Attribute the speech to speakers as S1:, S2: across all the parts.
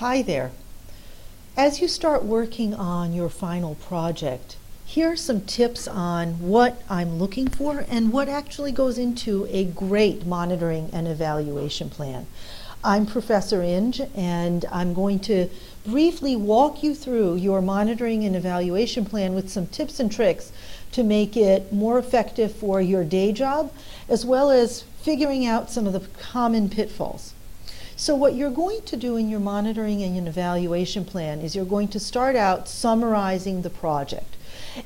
S1: Hi there. As you start working on your final project, here are some tips on what I'm looking for and what actually goes into a great monitoring and evaluation plan. I'm Professor Inge, and I'm going to briefly walk you through your monitoring and evaluation plan with some tips and tricks to make it more effective for your day job, as well as figuring out some of the common pitfalls. So what you're going to do in your monitoring and evaluation plan is you're going to start out summarizing the project.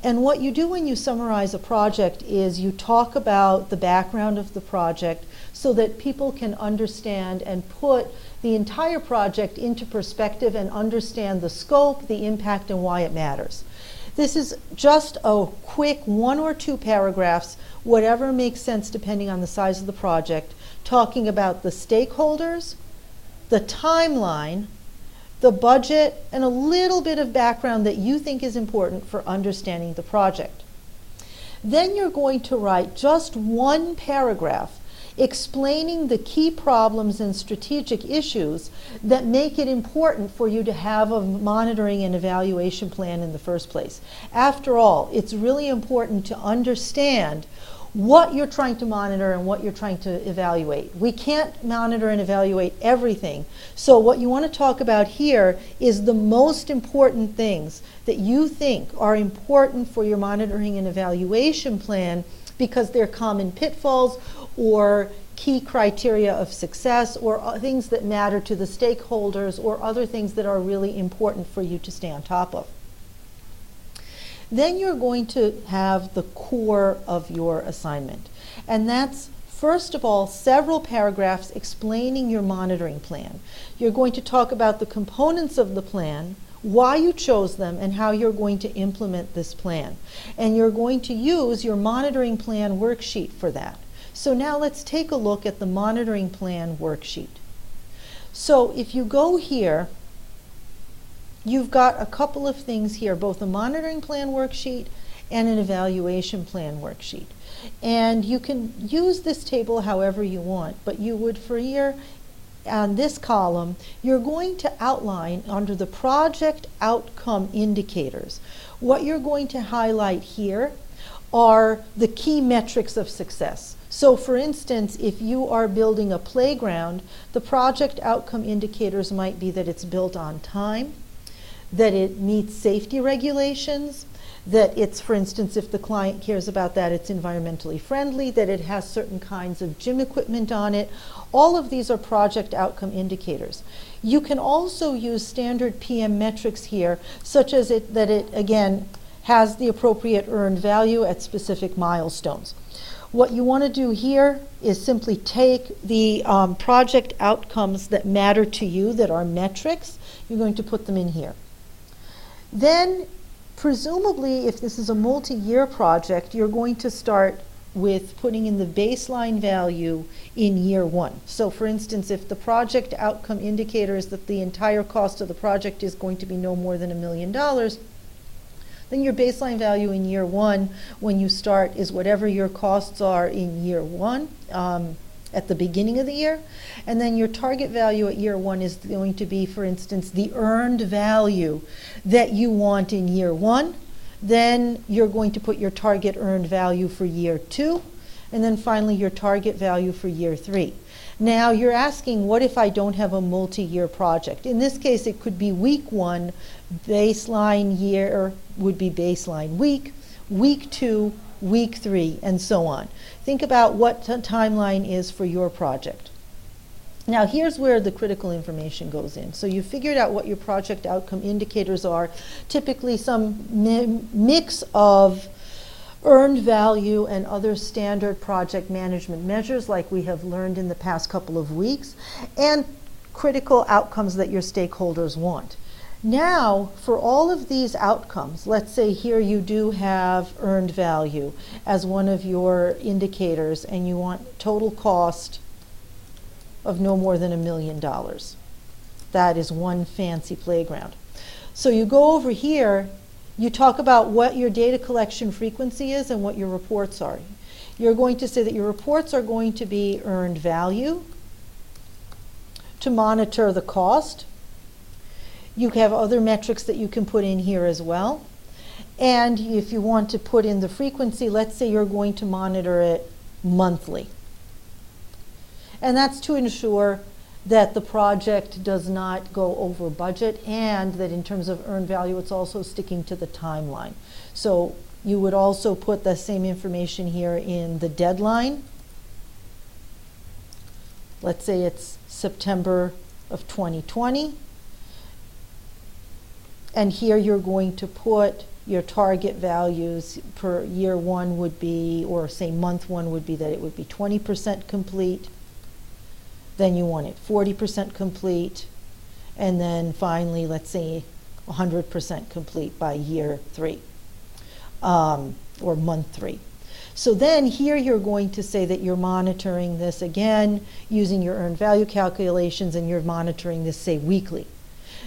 S1: And what you do when you summarize a project is you talk about the background of the project so that people can understand and put the entire project into perspective and understand the scope, the impact, and why it matters. This is just a quick 1 or 2 paragraphs, whatever makes sense depending on the size of the project, talking about the stakeholders, the timeline, the budget, and a little bit of background that you think is important for understanding the project. Then you're going to write just 1 paragraph explaining the key problems and strategic issues that make it important for you to have a monitoring and evaluation plan in the first place. After all, it's really important to understand what you're trying to monitor and what you're trying to evaluate. We can't monitor and evaluate everything. So what you want to talk about here is the most important things that you think are important for your monitoring and evaluation plan because they're common pitfalls or key criteria of success or things that matter to the stakeholders or other things that are really important for you to stay on top of. Then you're going to have the core of your assignment. And that's, first of all, several paragraphs explaining your monitoring plan. You're going to talk about the components of the plan, why you chose them, and how you're going to implement this plan. And you're going to use your monitoring plan worksheet for that. So now let's take a look at the monitoring plan worksheet. So if you go here, you've got a couple of things here, both a monitoring plan worksheet and an evaluation plan worksheet. And you can use this table however you want, but you would for here, on this column, you're going to outline under the project outcome indicators. What you're going to highlight here are the key metrics of success. So for instance, if you are building a playground, the project outcome indicators might be that it's built on time, that it meets safety regulations, that it's, for instance, if the client cares about that, it's environmentally friendly, that it has certain kinds of gym equipment on it. All of these are project outcome indicators. You can also use standard PM metrics here, such as that it, again, has the appropriate earned value at specific milestones. What you want to do here is simply take the project outcomes that matter to you, that are metrics, you're going to put them in here. Then, presumably, if this is a multi-year project, you're going to start with putting in the baseline value in year 1. So for instance, if the project outcome indicator is that the entire cost of the project is going to be no more than $1 million, then your baseline value in year 1 when you start is whatever your costs are in year 1 at the beginning of the year. And then your target value at year 1 is going to be, for instance, the earned value that you want in year 1. Then you're going to put your target earned value for year 2. And then finally your target value for year 3. Now you're asking, what if I don't have a multi-year project? In this case, it could be week 1, baseline year would be baseline week, week 2, week 3, and so on. Think about what timeline is for your project. Now here's where the critical information goes in. So you figured out what your project outcome indicators are, typically some mix of earned value and other standard project management measures like we have learned in the past couple of weeks, and critical outcomes that your stakeholders want. Now, for all of these outcomes, let's say here you do have earned value as one of your indicators and you want total cost of no more than $1 million. That is one fancy playground. So you go over here, you talk about what your data collection frequency is and what your reports are. You're going to say that your reports are going to be earned value to monitor the cost. You have other metrics that you can put in here as well. And if you want to put in the frequency, let's say you're going to monitor it monthly. And that's to ensure that the project does not go over budget, and that in terms of earned value, it's also sticking to the timeline. So you would also put the same information here in the deadline. Let's say it's September of 2020. And here you're going to put your target values per year one would be, or say month one would be, that it would be 20% complete. Then you want it 40% complete. And then finally, let's say 100% complete by year three, or month three. So then here you're going to say that you're monitoring this again using your earned value calculations, and you're monitoring this, say, weekly.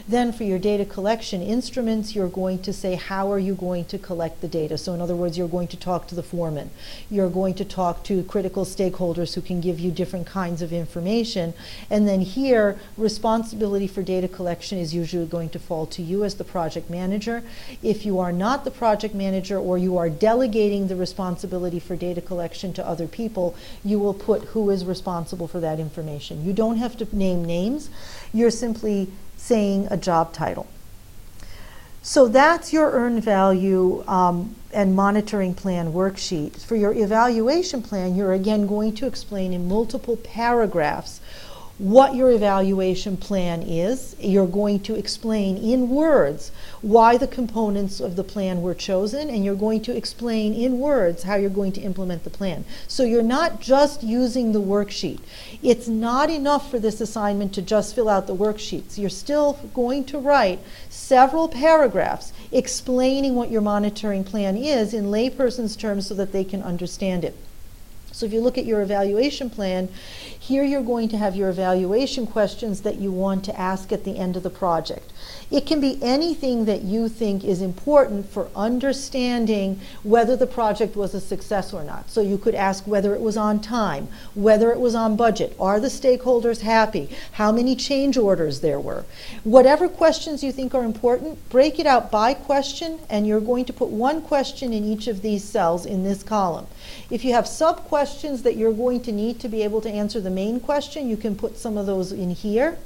S1: Then for your data collection instruments, you're going to say, how are you going to collect the data? So in other words, you're going to talk to the foreman. You're going to talk to critical stakeholders who can give you different kinds of information. And then here, responsibility for data collection is usually going to fall to you as the project manager. If you are not the project manager, or you are delegating the responsibility for data collection to other people, you will put who is responsible for that information. You don't have to name names. You're simply saying a job title. So that's your earned value and monitoring plan worksheet. For your evaluation plan, you're again going to explain in multiple paragraphs what your evaluation plan is. You're going to explain in words why the components of the plan were chosen, and you're going to explain in words how you're going to implement the plan. So you're not just using the worksheet. It's not enough for this assignment to just fill out the worksheets. You're still going to write several paragraphs explaining what your monitoring plan is in layperson's terms so that they can understand it. So if you look at your evaluation plan, here you're going to have your evaluation questions that you want to ask at the end of the project. It can be anything that you think is important for understanding whether the project was a success or not. So you could ask whether it was on time, whether it was on budget, are the stakeholders happy, how many change orders there were. Whatever questions you think are important, break it out by question, and you're going to put one question in each of these cells in this column. If you have sub-questions that you're going to need to be able to answer the main question, you can put some of those in here.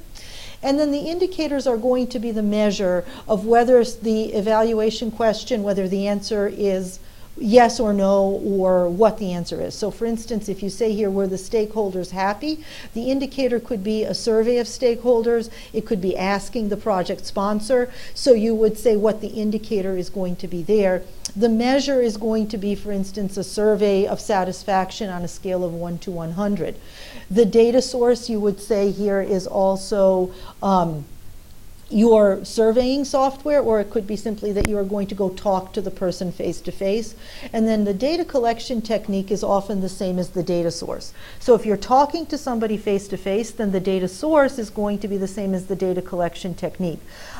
S1: And then the indicators are going to be the measure of whether the evaluation question, whether the answer is yes or no, or what the answer is. So for instance, if you say here, were the stakeholders happy, the indicator could be a survey of stakeholders. It could be asking the project sponsor. So you would say what the indicator is going to be there. The measure is going to be, for instance, a survey of satisfaction on a scale of 1 to 100. The data source, you would say here, is also your surveying software, or it could be simply that you are going to go talk to the person face to face. And then the data collection technique is often the same as the data source. So if you're talking to somebody face to face, then the data source is going to be the same as the data collection technique.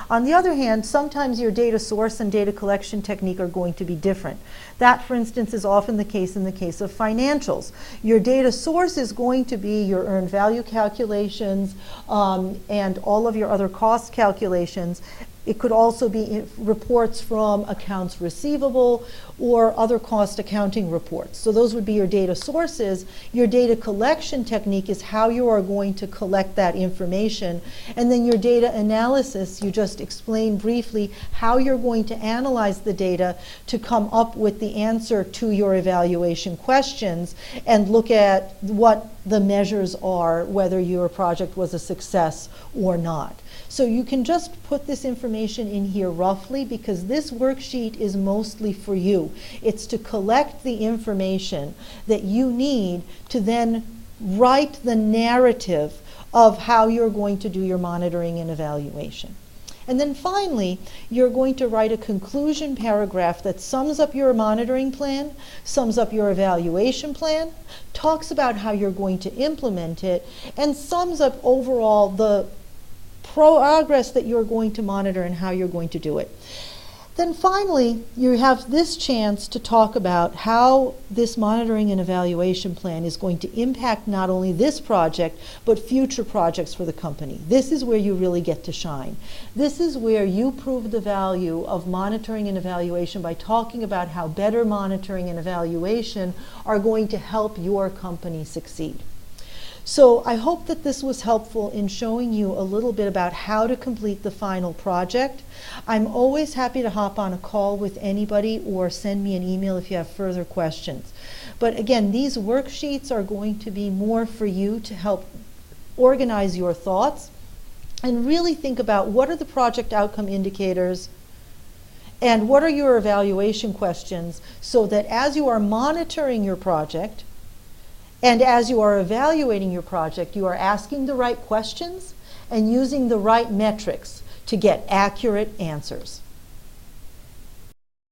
S1: On the other hand, sometimes your data source and data collection technique are going to be different. That, for instance, is often the case in the case of financials. Your data source is going to be your earned value calculations and all of your other cost calculations. It could also be reports from accounts receivable or other cost accounting reports. So those would be your data sources. Your data collection technique is how you are going to collect that information. And then your data analysis, you just explain briefly how you're going to analyze the data to come up with the answer to your evaluation questions, and look at what the measures are, whether your project was a success or not. So you can just put this information in here roughly, because this worksheet is mostly for you. It's to collect the information that you need to then write the narrative of how you're going to do your monitoring and evaluation. And then finally, you're going to write a conclusion paragraph that sums up your monitoring plan, sums up your evaluation plan, talks about how you're going to implement it, and sums up overall the progress that you're going to monitor and how you're going to do it. Then finally, you have this chance to talk about how this monitoring and evaluation plan is going to impact not only this project, but future projects for the company. This is where you really get to shine. This is where you prove the value of monitoring and evaluation by talking about how better monitoring and evaluation are going to help your company succeed. So I hope that this was helpful in showing you a little bit about how to complete the final project. I'm always happy to hop on a call with anybody or send me an email if you have further questions. But again, these worksheets are going to be more for you to help organize your thoughts and really think about what are the project outcome indicators and what are your evaluation questions, so that as you are monitoring your project, and as you are evaluating your project, you are asking the right questions and using the right metrics to get accurate answers.